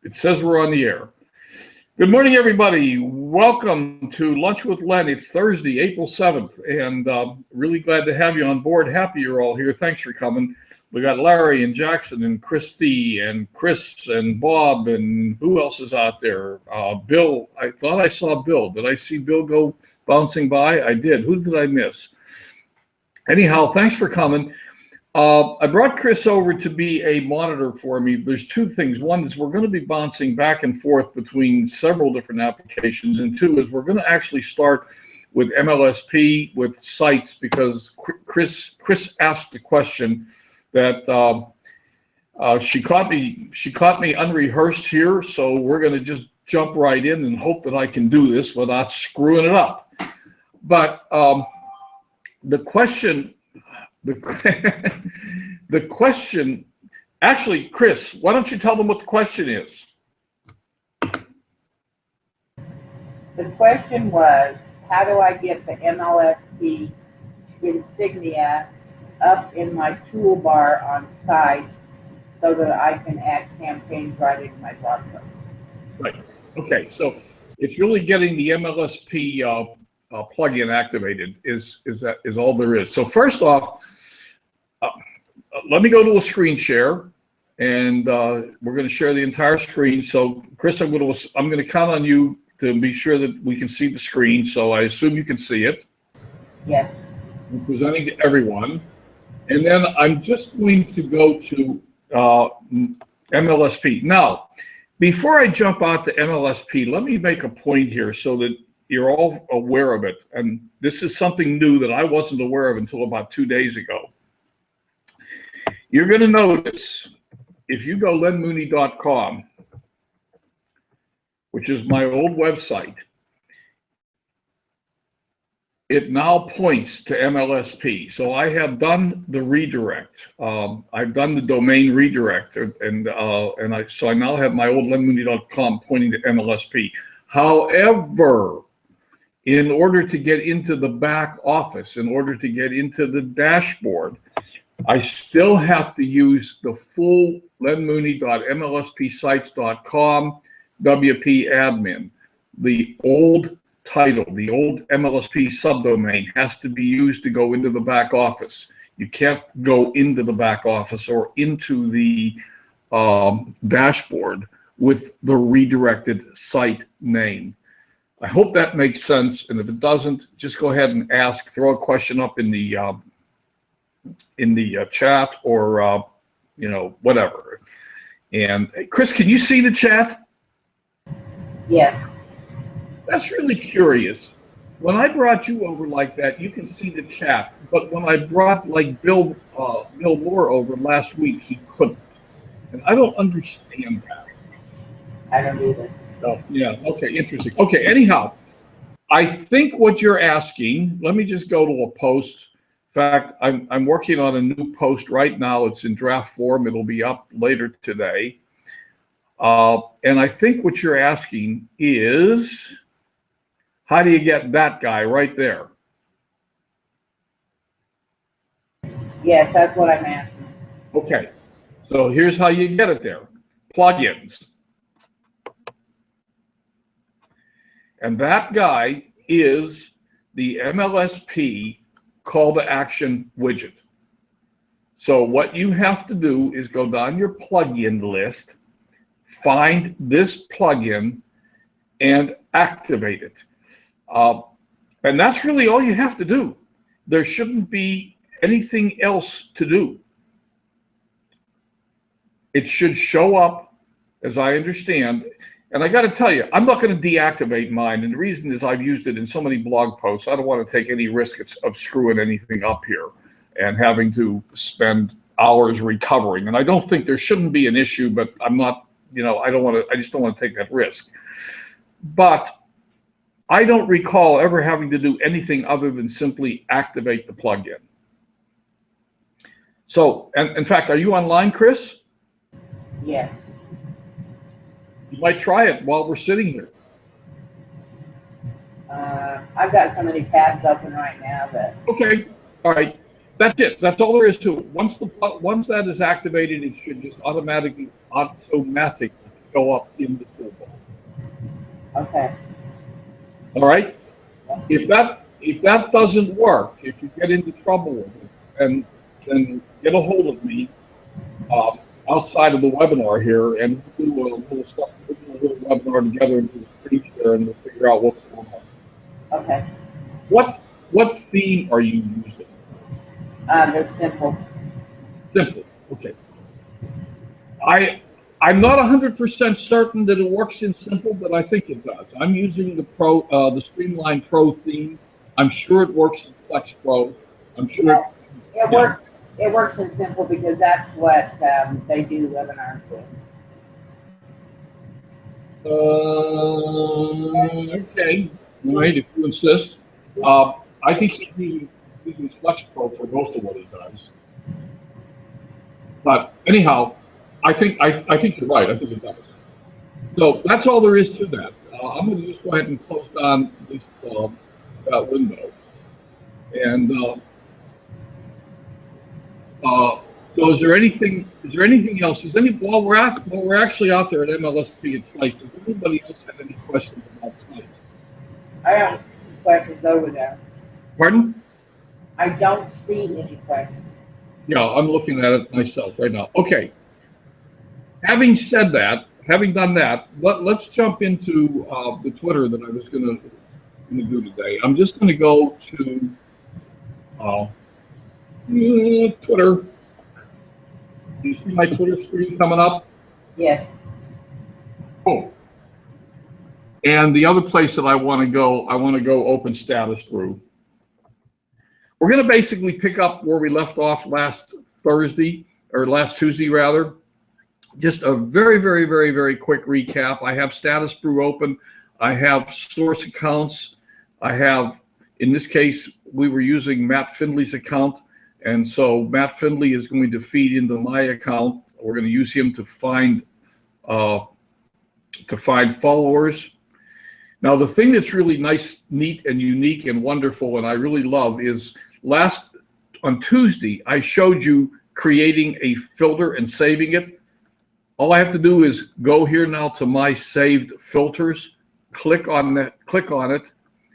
It says we're on the air. Good morning, everybody. Welcome to Lunch with Len. It's Thursday, April 7th, and really glad to have you on board. Happy you're all here. Thanks for coming. We got Larry and Jackson and Christy and Chris and Bob and who else is out there? Bill. I thought I saw Bill. Did I see Bill go bouncing by? I did. Who did I miss? Anyhow, thanks for coming. I brought Chris over to be a monitor for me. There's two things. One is we're going to be bouncing back and forth between several different applications. And two is we're going to actually start with MLSP with sites because Chris asked a question that she caught me unrehearsed here. So we're going to just jump right in and hope that I can do this without screwing it up. But the question, actually, Chris, why don't you tell them what the question is? The question was, how do I get the MLSP insignia up in my toolbar on sites so that I can add campaigns right into my blog post? Right. Okay. So it's really getting the MLSP plugin activated is all there is. So first off, let me go to a screen share, and we're going to share the entire screen. So Chris, I'm going to count on you to be sure that we can see the screen. So I assume you can see it. Yes. I'm presenting to everyone, and then I'm just going to go to MLSP. Now, before I jump out to MLSP, let me make a point here so that you're all aware of it. And this is something new that I wasn't aware of until about 2 days ago. You're going to notice if you go lenmooney.com, which is my old website, it now points to MLSP. So I have done the redirect. I've done the domain redirect, so I now have my old lenmooney.com pointing to MLSP. However, in order to get into the back office, in order to get into the dashboard, I still have to use the full lenmooney.mlspsites.com WP admin. The old title, the old MLSP subdomain has to be used to go into the back office. You can't go into the back office or into the dashboard with the redirected site name. I hope that makes sense, and if it doesn't, just go ahead and ask, throw a question up in the chat or whatever. And Chris, can you see the chat? Yes. That's really curious. When I brought you over like that, you can see the chat, but when I brought like Bill Moore over last week, he couldn't, and I don't understand that. I don't either. Oh, yeah. Okay. Interesting. Okay. Anyhow, I think what you're asking. Let me just go to a post. In fact, I'm working on a new post right now. It's in draft form. It'll be up later today. And I think what you're asking is, how do you get that guy right there? Yes, that's what I'm asking. Okay. So here's how you get it there. Plugins. And that guy is the MLSP call to action widget. So what you have to do is go down your plugin list, find this plugin, and activate it. And that's really all you have to do. There shouldn't be anything else to do. It should show up, as I understand. And I got to tell you, I'm not going to deactivate mine. And the reason is I've used it in so many blog posts. I don't want to take any risk of screwing anything up here and having to spend hours recovering. And I don't think there shouldn't be an issue, but I'm not, I just don't want to take that risk. But I don't recall ever having to do anything other than simply activate the plugin. So, and in fact, are you online, Chris? Yes. You might try it while we're sitting here. I've got so many tabs open right now that. Okay, all right. That's it. That's all there is to it. Once that is activated, it should just automatically go up in the toolbar. Okay. All right? If that doesn't work, if you get into trouble with it, and then get a hold of me outside of the webinar here, and we'll do a little stuff, we'll do a little webinar together and do a screen share, and we'll figure out what's going on. Okay. What theme are you using? The simple. Simple. Okay. I'm not 100% certain that it works in simple, but I think it does. I'm using the Streamline Pro theme. I'm sure it works in Flex Pro. I'm sure It works. It works in simple because that's what they do webinars with. Okay. All right, if you insist. I think he's using Flex Pro for most of what he does. But anyhow, I think you're right. I think it does. So that's all there is to that. I'm going to just go ahead and close down this that window. And so is there anything else? While we're actually out there at MLSP at Slice, does anybody else have any questions about Slice? I have questions over there. Pardon? I don't see any questions. Yeah, I'm looking at it myself right now. Okay. Having said that, having done that, let's jump into the Twitter that I was going to do today. I'm just going to go to Twitter. Do you see my Twitter screen coming up? Yes. Cool. And the other place that I want to go open status through. We're going to basically pick up where we left off last Tuesday rather. Just a very, very, very, very quick recap. I have Status Brew open. I have source accounts. I have, in this case, we were using Matt Findley's account. And so Matt Findley is going to feed into my account. We're going to use him to find followers. Now, the thing that's really nice, neat, and unique and wonderful, and I really love, is on Tuesday, I showed you creating a filter and saving it. All I have to do is go here now to my saved filters, click on it,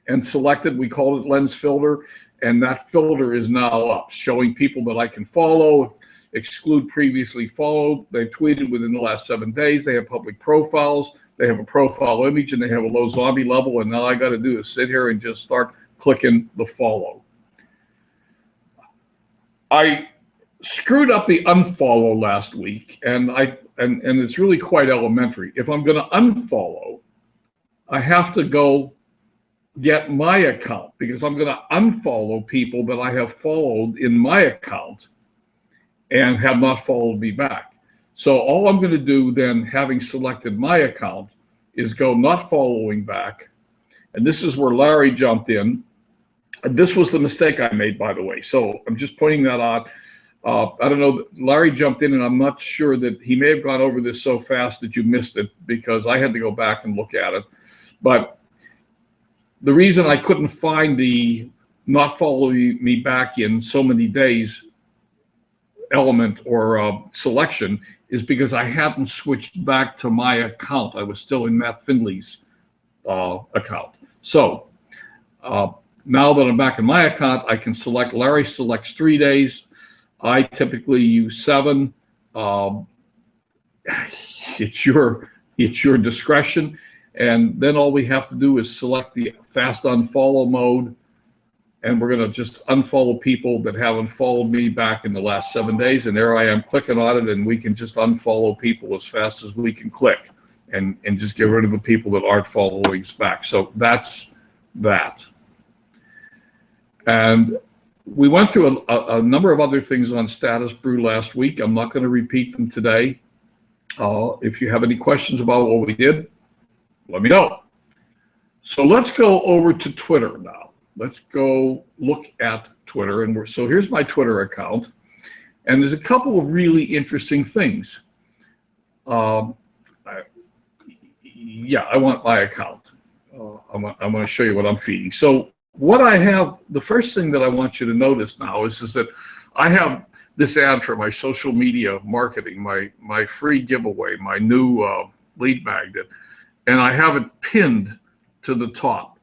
and select it. We called it Lens Filter, and that filter is now up, showing people that I can follow, exclude previously followed. They've tweeted within the last 7 days. They have public profiles. They have a profile image, and they have a low zombie level. And now I got to do is sit here and just start clicking the follow. I screwed up the unfollow last week, and it's really quite elementary. If I'm going to unfollow, I have to go get my account, because I'm going to unfollow people that I have followed in my account and have not followed me back. So all I'm going to do then, having selected my account, is go not following back. And this is where Larry jumped in. And this was the mistake I made, by the way. So I'm just pointing that out. I don't know, Larry jumped in, and I'm not sure that he may have gone over this so fast that you missed it, because I had to go back and look at it. But the reason I couldn't find the not following me back in so many days element or selection is because I hadn't switched back to my account. I was still in Matt Findley's account. So now that I'm back in my account, I can select. Larry selects 3 days. I typically use 7. It's your discretion. And then all we have to do is select the fast unfollow mode. And we're going to just unfollow people that haven't followed me back in the last 7 days. And there I am clicking on it, and we can just unfollow people as fast as we can click and just get rid of the people that aren't following us back. So that's that. And we went through a number of other things on Status Brew last week. I'm not going to repeat them today. If you have any questions about what we did, let me know. So let's go over to Twitter now. Let's go look at Twitter. And so here's my Twitter account. And there's a couple of really interesting things. I want my account. I'm going to show you what I'm feeding. So what I have, the first thing that I want you to notice now is that I have this ad for my social media marketing, my free giveaway, my new lead magnet, and I have it pinned to the top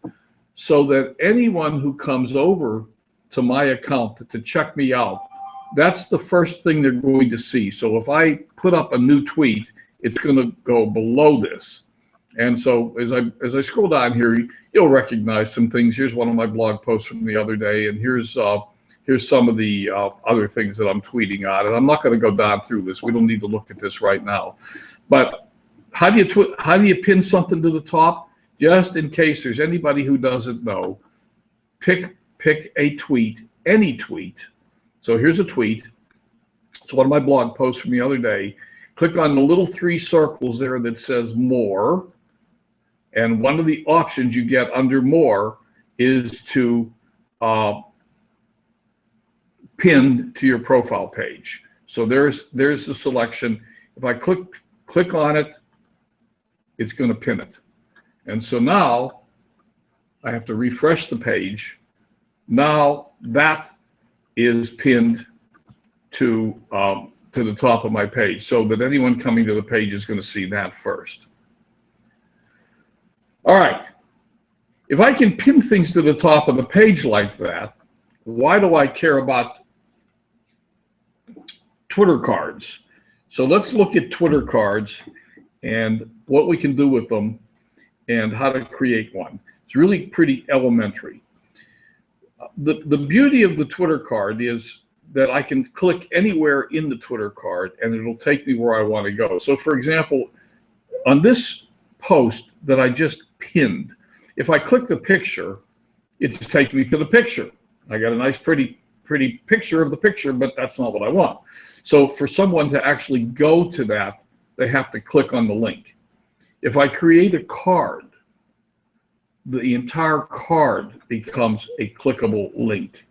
so that anyone who comes over to my account to check me out, that's the first thing they're going to see. So if I put up a new tweet, it's going to go below this. And so as I scroll down here, you'll recognize some things. Here's one of my blog posts from the other day, and here's some of the other things that I'm tweeting on. And I'm not going to go down through this. We don't need to look at this right now. But how do you pin something to the top? Just in case there's anybody who doesn't know, pick a tweet, any tweet. So here's a tweet. It's one of my blog posts from the other day. Click on the little 3 circles there that says more. And one of the options you get under more is to pin to your profile page. So there's the selection. If I click on it, it's going to pin it. And so now I have to refresh the page. Now that is pinned to the top of my page, so that anyone coming to the page is going to see that first. All right. If I can pin things to the top of the page like that, why do I care about Twitter cards? So let's look at Twitter cards and what we can do with them and how to create one. It's really pretty elementary. The beauty of the Twitter card is that I can click anywhere in the Twitter card and it'll take me where I want to go. So for example, on this post that I just pinned, if I click the picture, it's taking me to the picture. I got a nice pretty picture of the picture, but that's not what I want. So for someone to actually go to that, they have to click on the link. If I create a card, the entire card becomes a clickable link,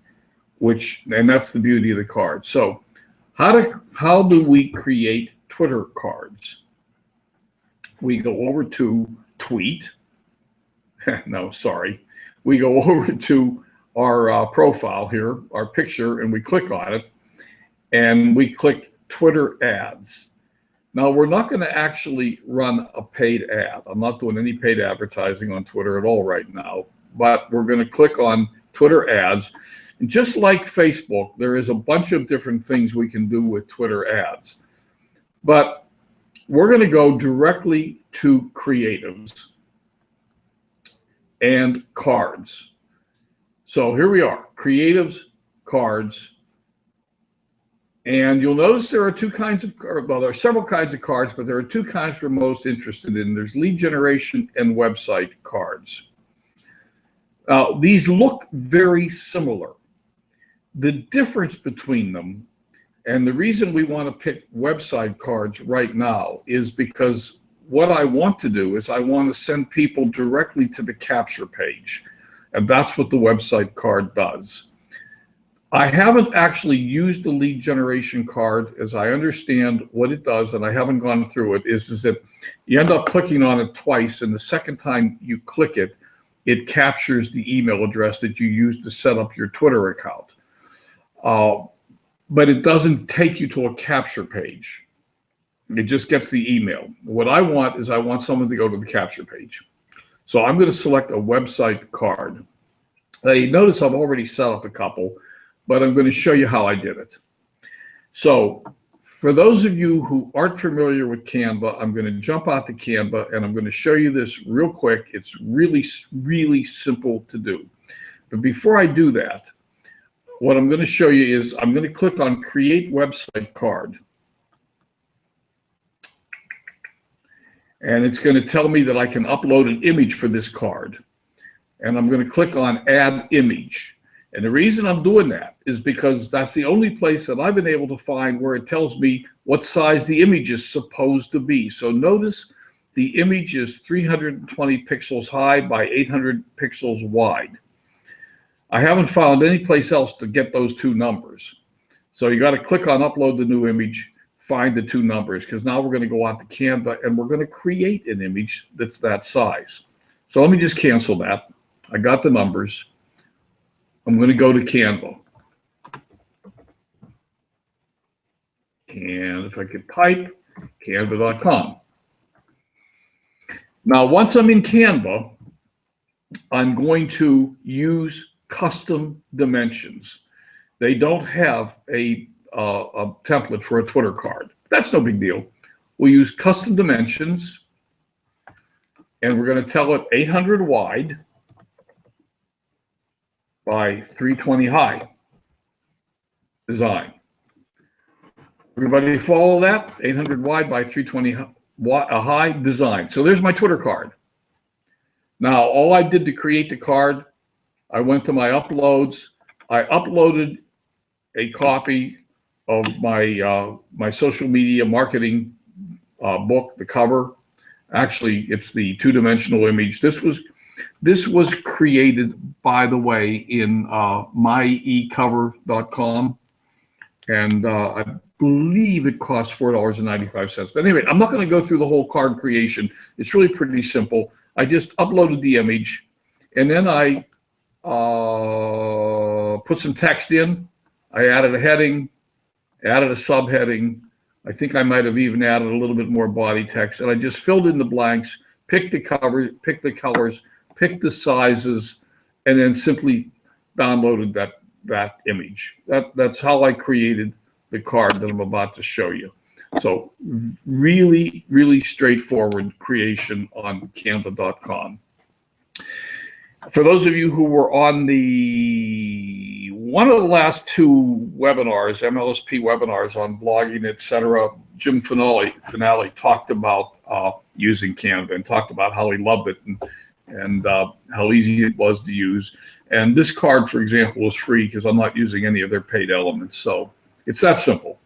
and that's the beauty of the card. So how do we create Twitter cards? We go over to tweet. No, sorry. We go over to our profile here, our picture, and we click on it, and we click Twitter ads. Now, we're not going to actually run a paid ad. I'm not doing any paid advertising on Twitter at all right now, but we're going to click on Twitter ads. And just like Facebook, there is a bunch of different things we can do with Twitter ads. But we're going to go directly to creatives and cards. So here we are, creatives, cards. And you'll notice there are two kinds of, well, there are several kinds of cards, but there are two kinds we're most interested in. There's lead generation and website cards. These look very similar. The difference between them, and the reason we want to pick website cards right now, is because what I want to do is I want to send people directly to the capture page. And that's what the website card does. I haven't actually used the lead generation card, as I understand what it does, and I haven't gone through it, is that you end up clicking on it twice, and the second time you click it, it captures the email address that you used to set up your Twitter account. But it doesn't take you to a capture page. It just gets the email. What I want is I want someone to go to the capture page. So I'm going to select a website card. Now, you notice I've already set up a couple, but I'm going to show you how I did it. So for those of you who aren't familiar with Canva, I'm going to jump out to Canva and I'm going to show you this real quick. It's really, really simple to do. But before I do that, what I'm going to show you is I'm going to click on Create Website Card. And it's going to tell me that I can upload an image for this card. And I'm going to click on Add Image. And the reason I'm doing that is because that's the only place that I've been able to find where it tells me what size the image is supposed to be. So notice the image is 320 pixels high by 800 pixels wide. I haven't found any place else to get those two numbers. So you got to click on Upload the New Image, find the two numbers, because now we're going to go out to Canva and we're going to create an image that's that size. So let me just cancel that. I got the numbers. I'm going to go to Canva. And if I could type, canva.com. Now, once I'm in Canva, I'm going to use custom dimensions. They don't have a template for a Twitter card. That's no big deal. We'll use custom dimensions, and we're going to tell it 800 wide by 320 high design. Everybody follow that? 800 wide by 320 high design. So there's my Twitter card. Now, all I did to create the card, I went to my uploads. I uploaded a copy of my my social media marketing book, the cover. Actually, it's the two-dimensional image. This was created, by the way, in myecover.com, and I believe it costs $4.95. But anyway, I'm not going to go through the whole card creation. It's really pretty simple. I just uploaded the image, and then I put some text in. I added a heading, added a subheading. I think I might have even added a little bit more body text, and I just filled in the blanks, picked the cover, picked the colors, picked the sizes, and then simply downloaded that image. That's how I created the card that I'm about to show you. So really, really straightforward creation on canva.com. For those of you who were on one of the last two webinars, MLSP webinars on blogging, etc., Jim Finale talked about using Canva and talked about how he loved it and how easy it was to use. And this card, for example, is free because I'm not using any of their paid elements. So it's that simple.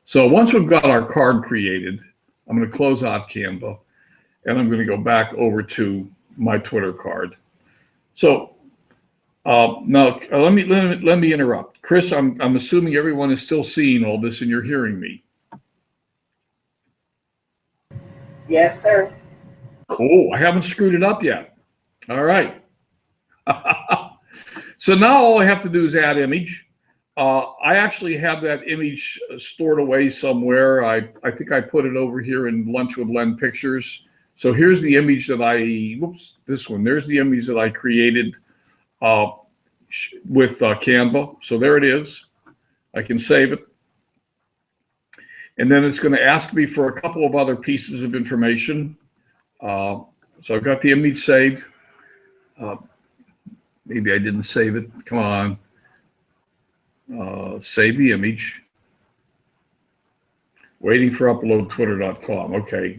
So once we've got our card created, I'm going to close out Canva, and I'm going to go back over to my Twitter card. So now let me interrupt. Chris, I'm assuming everyone is still seeing all this and you're hearing me. Yes, sir. Cool. I haven't screwed it up yet. All right. So now all I have to do is add image. I actually have that image stored away somewhere. I think I put it over here in Lunch with Len Pictures. So here's the image that this one. There's the image that I created with Canva. So there it is. I can save it. And then it's going to ask me for a couple of other pieces of information. So I've got the image saved. Maybe I didn't save it. Come on. Save the image. Waiting for upload twitter.com. Okay.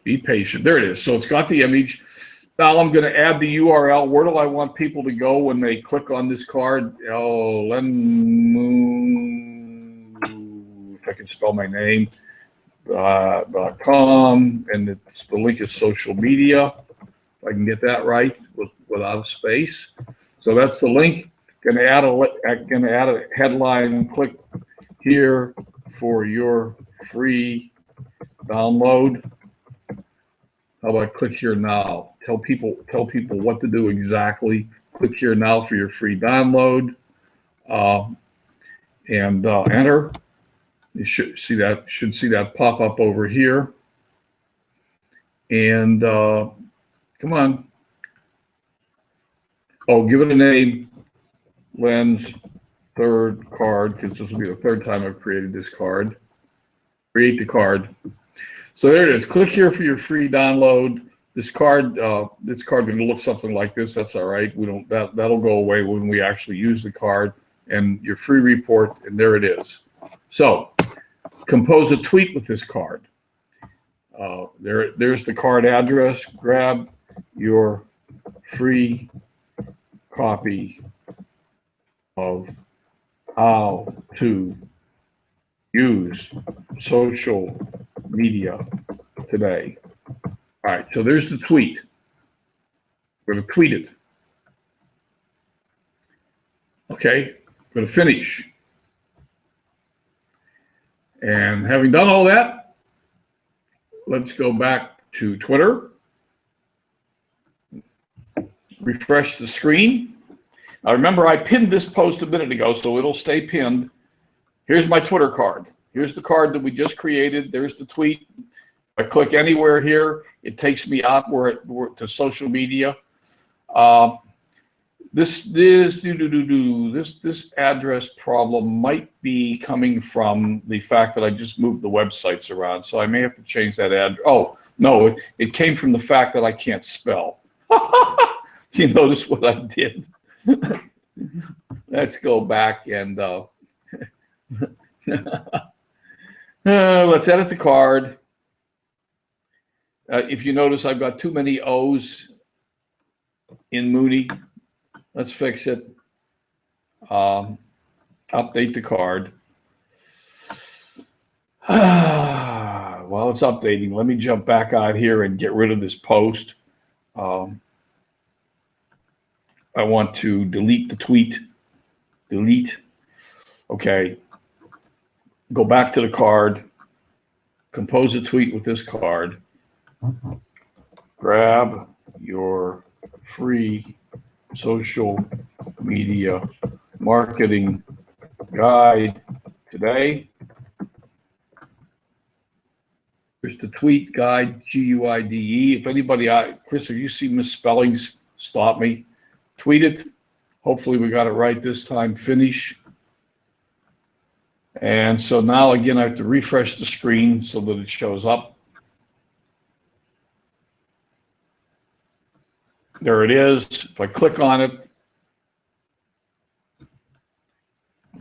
Be patient. There it is. So it's got the image. Now I'm going to add the URL. Where do I want people to go when they click on this card? Oh, Len, if I can spell my name, .com, and the link is social media. If I can get that right without a space. So that's the link. Going to add a headline. Click here for your free download. How about click here now? Tell people what to do exactly. Click here now for your free download, and enter. You should see that pop up over here. And come on. Oh, give it a name. Len's third card, because this will be the third time I've created this card. Create the card. So there it is. Click here for your free download. This card going to look something like this. That's all right. That'll go away when we actually use the card, and your free report, and there it is. So compose a tweet with this card. There's the card address. Grab your free copy of how to use social media today. All right, so there's the tweet. We're going to tweet it. Okay, I'm going to finish. And having done all that, let's go back to Twitter. Refresh the screen. Now remember, I pinned this post a minute ago, so it'll stay pinned. Here's my Twitter card. Here's the card that we just created. There's the tweet. I click anywhere here, it takes me out to social media. This address problem might be coming from the fact that I just moved the websites around, so I may have to change that address. Oh, no, it came from the fact that I can't spell. You notice what I did? Let's go back and let's edit the card. If you notice, I've got too many O's in Mooney. Let's fix it. Update the card. While it's updating, let me jump back out here and get rid of this post. I want to delete the tweet. Delete. Okay. Go back to the card. Compose a tweet with this card. Grab your free social media marketing guide today. Here's the tweet guide, G-U-I-D-E. If anybody, Chris, if you see misspellings, stop me. Tweet it. Hopefully we got it right this time. Finish. And so now again, I have to refresh the screen so that it shows up. There it is. If I click on it, it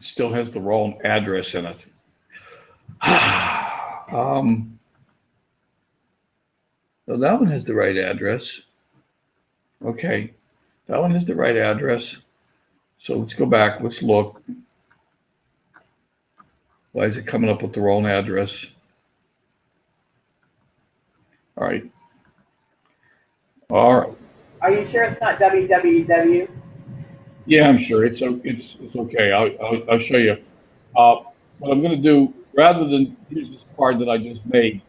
still has the wrong address in it. So that one has the right address. Okay, that one has the right address. So let's go back. Let's look. Why is it coming up with the wrong address? All right. All right. Are you sure it's not www? Yeah, I'm sure it's okay. I'll show you. What I'm going to do, rather than use this card that I just made,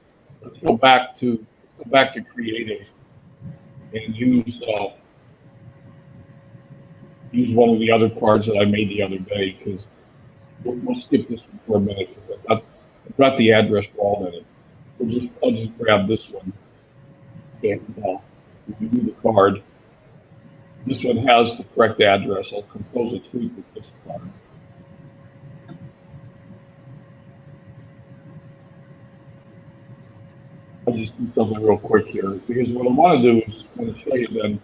let's go back to Creative and use one of the other cards that I made the other day, because we'll skip this one for a minute. I've got the address wrong in it. I'll just grab this one. Okay, now if you do the card, this one has the correct address. I'll compose a tweet with this card. I'll just do something real quick here, because what I want to do is I want to show you then.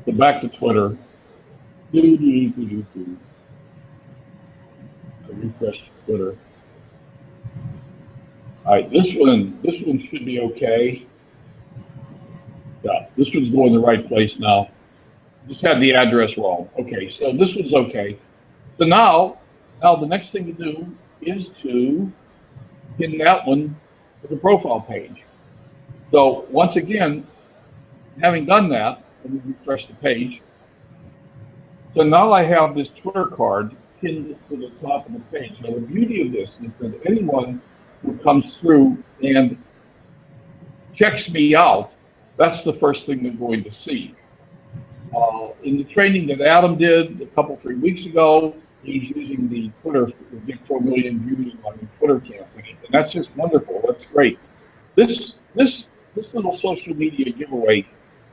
Go back to Twitter. I refresh Twitter. All right, this one should be okay. Yeah, this one's going the right place now. Just had the address wrong. Okay, so this one's okay. So now the next thing to do is to pin that one to the profile page. So once again, having done that, let me refresh the page. So now I have this Twitter card pinned to the top of the page. Now the beauty of this is that anyone who comes through and checks me out, that's the first thing they're going to see. In the training that Adam did a couple, 3 weeks ago, he's using the Twitter, the big 4 million views on the Twitter campaign, and that's just wonderful. That's great. This little social media giveaway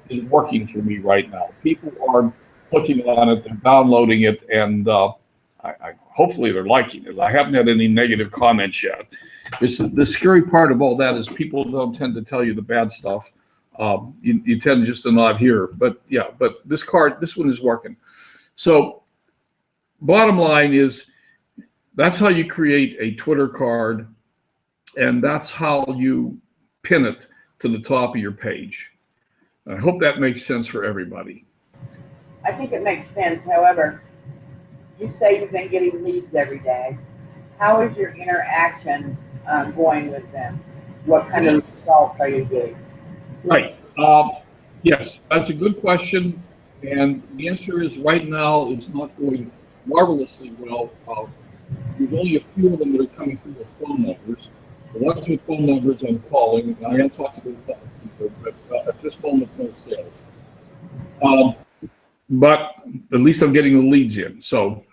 is working for me right now. People are clicking on it, they're downloading it, and hopefully they're liking it. I haven't had any negative comments yet. The scary part of all that is people don't tend to tell you the bad stuff. You tend just to not hear. But yeah, but this one is working. So bottom line is, that's how you create a Twitter card, and that's how you pin it to the top of your page. I hope that makes sense for everybody. I think it makes sense. However, you say you've been getting leads every day. How is your interaction going with them? What kind of results are you getting? Right. Yes, that's a good question. And the answer is right now it's not going marvelously well. There's only a few of them that are coming through with phone numbers. The ones with phone numbers I'm calling, and I am talking to a couple people, but at this moment, no sales. But at least I'm getting the leads in. So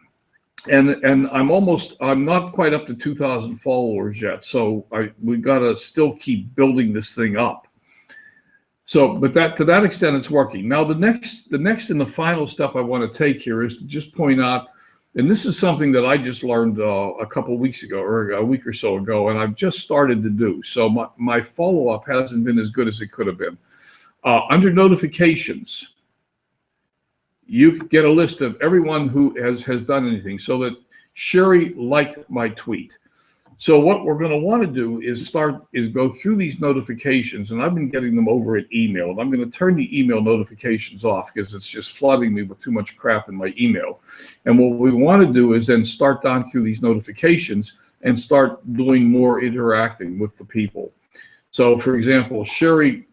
and I'm not quite up to 2,000 followers yet. So we got to still keep building this thing up. So, but that to that extent, it's working. Now, the next and the final step I want to take here is to just point out, and this is something that I just learned a couple of weeks ago, or a week or so ago, and I've just started to do. So my follow-up hasn't been as good as it could have been. Under notifications, you get a list of everyone who has done anything, so that Sherry liked my tweet. So what we're going to want to do is go through these notifications, and I've been getting them over at email, and I'm going to turn the email notifications off because it's just flooding me with too much crap in my email. And what we want to do is then start down through these notifications and start doing more interacting with the people. So, for example, Sherry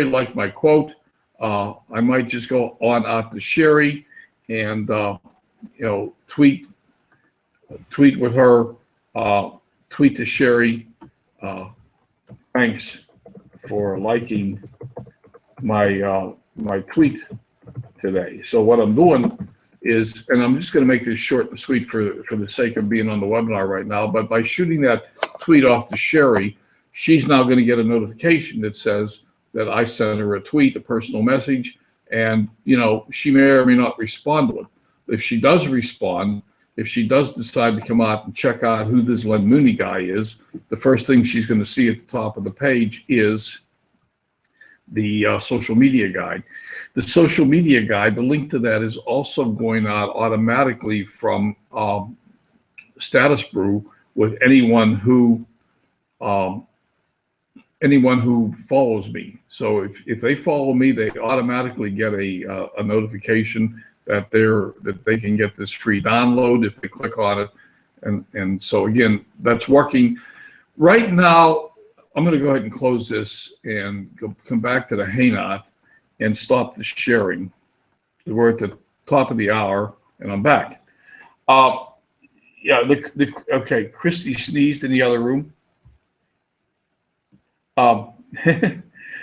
liked my quote. I might just go on out to Sherry and tweet with her. Tweet to Sherry, thanks for liking my my tweet today. So what I'm doing is, and I'm just going to make this short and sweet for the sake of being on the webinar right now, but by shooting that tweet off to Sherry, she's now going to get a notification that says that I sent her a tweet, a personal message, and she may or may not respond to it. If she does respond, if she does decide to come out and check out who this Len Mooney guy is, the first thing she's going to see at the top of the page is the social media guide. The social media guide, the link to that is also going out automatically from Status Brew with anyone who follows me. So if they follow me, they automatically get a notification that they can get this free download if they click on it. And so again, that's working. Right now, I'm going to go ahead and close this and come back to the Hangout and stop the sharing. We're at the top of the hour and I'm back. Okay, Christy sneezed in the other room.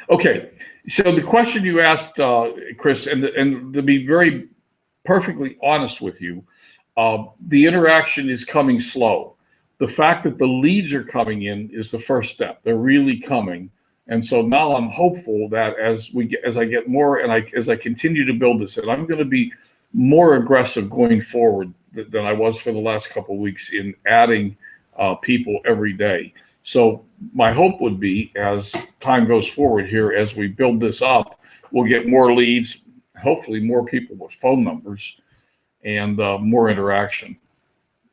Okay, so the question you asked, Chris, and to be very perfectly honest with you, the interaction is coming slow. The fact that the leads are coming in is the first step. They're really coming, and so now I'm hopeful that as I get more and as I continue to build this, and I'm going to be more aggressive going forward than I was for the last couple of weeks in adding people every day. So my hope would be, as time goes forward here, as we build this up, we'll get more leads, hopefully more people with phone numbers, and more interaction.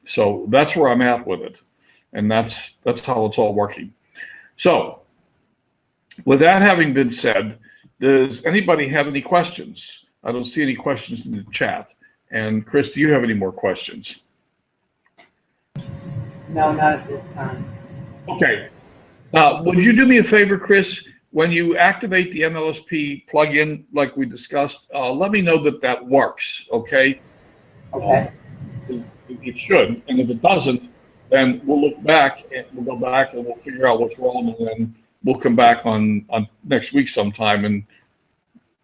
So that's where I'm at with it, and that's how it's all working. So with that having been said, does anybody have any questions? I don't see any questions in the chat. And Chris, do you have any more questions? No, not at this time. Okay. Would you do me a favor, Chris? When you activate the MLSP plugin, like we discussed, let me know that works, okay? Okay. It should, and if it doesn't, then we'll look back and we'll go back and we'll figure out what's wrong, and then we'll come back on next week sometime and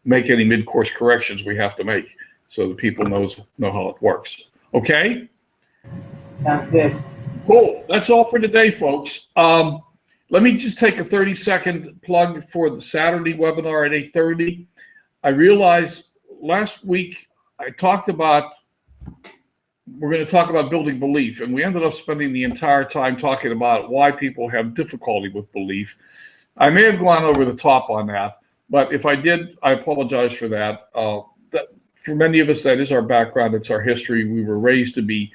make any mid-course corrections we have to make so that people know how it works. Okay? Sounds good. Cool. That's all for today, folks. Let me just take a 30-second plug for the Saturday webinar at 8:30. I realized last week we're going to talk about building belief, and we ended up spending the entire time talking about why people have difficulty with belief. I may have gone over the top on that, but if I did, I apologize for that. For many of us, that is our background. It's our history. We were raised to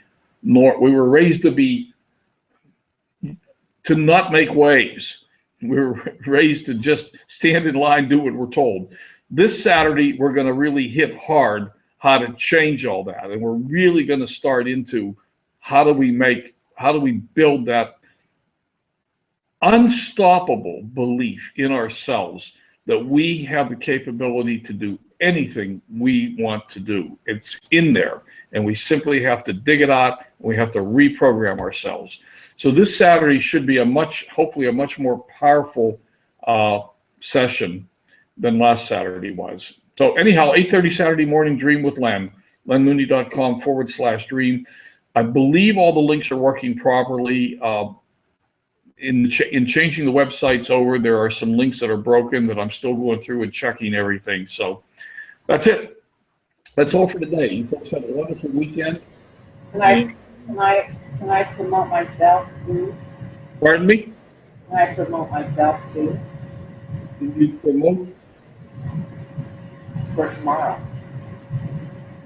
not make waves. We were raised to just stand in line, do what we're told. This Saturday, we're going to really hit hard how to change all that. And we're really going to start into how do we build that unstoppable belief in ourselves that we have the capability to do anything we want to do. It's in there, and we simply have to dig it out. We have to reprogram ourselves. So this Saturday should be hopefully a much more powerful session than last Saturday was. So anyhow, 8:30 Saturday morning, Dream with Len, lenmooney.com/dream. I believe all the links are working properly. In changing the websites over, there are some links that are broken that I'm still going through and checking everything. So that's it. That's all for today. You folks have a wonderful weekend. Can I promote myself too? Pardon me? Can I promote myself too Did you promote? for tomorrow?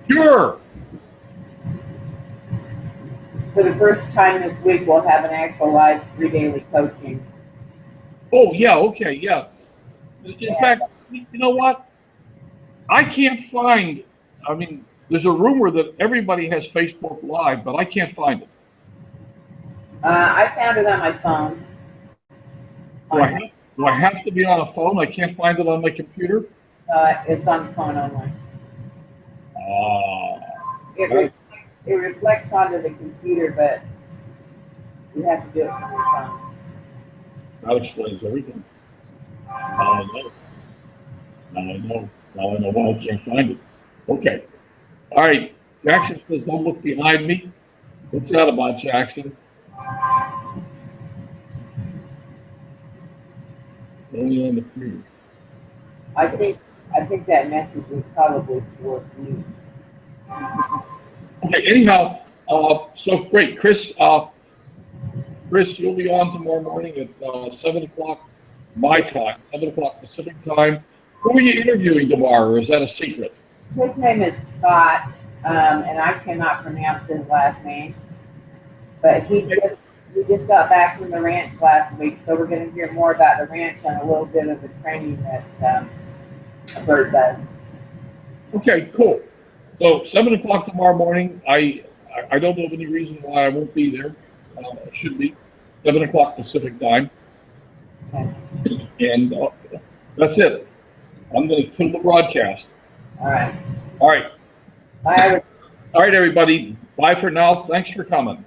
Sure. For the first time this week, we'll have an actual live 3 daily coaching. Oh, yeah, okay, yeah. In fact, you know what? I can't find, I mean, there's a rumor that everybody has Facebook Live, but I can't find it. I found it on my phone. Do I have to be on a phone? I can't find it on my computer? It's on the phone only. It reflects onto the computer, but you have to do it from your phone. That explains everything. Now I know. Now I know. Now I know why I can't find it. Okay. All right. Jackson says, don't look behind me. What's that about, Jackson? Only on the computer. I think that message was probably for me. Okay, anyhow, so great. Chris, you'll be on tomorrow morning at 7 o'clock my time, 7 o'clock Pacific time. Who are you interviewing tomorrow, or is that a secret? His name is Scott, and I cannot pronounce his last name. But he just got back from the ranch last week, so we're going to hear more about the ranch and a little bit of the training that Bert does. Okay, cool. So 7 o'clock tomorrow morning. I don't know of any reason why I won't be there. It should be 7 o'clock Pacific time. Okay. And that's it. I'm going to kill the broadcast. All right. All right. Bye. All right, everybody. Bye for now. Thanks for coming.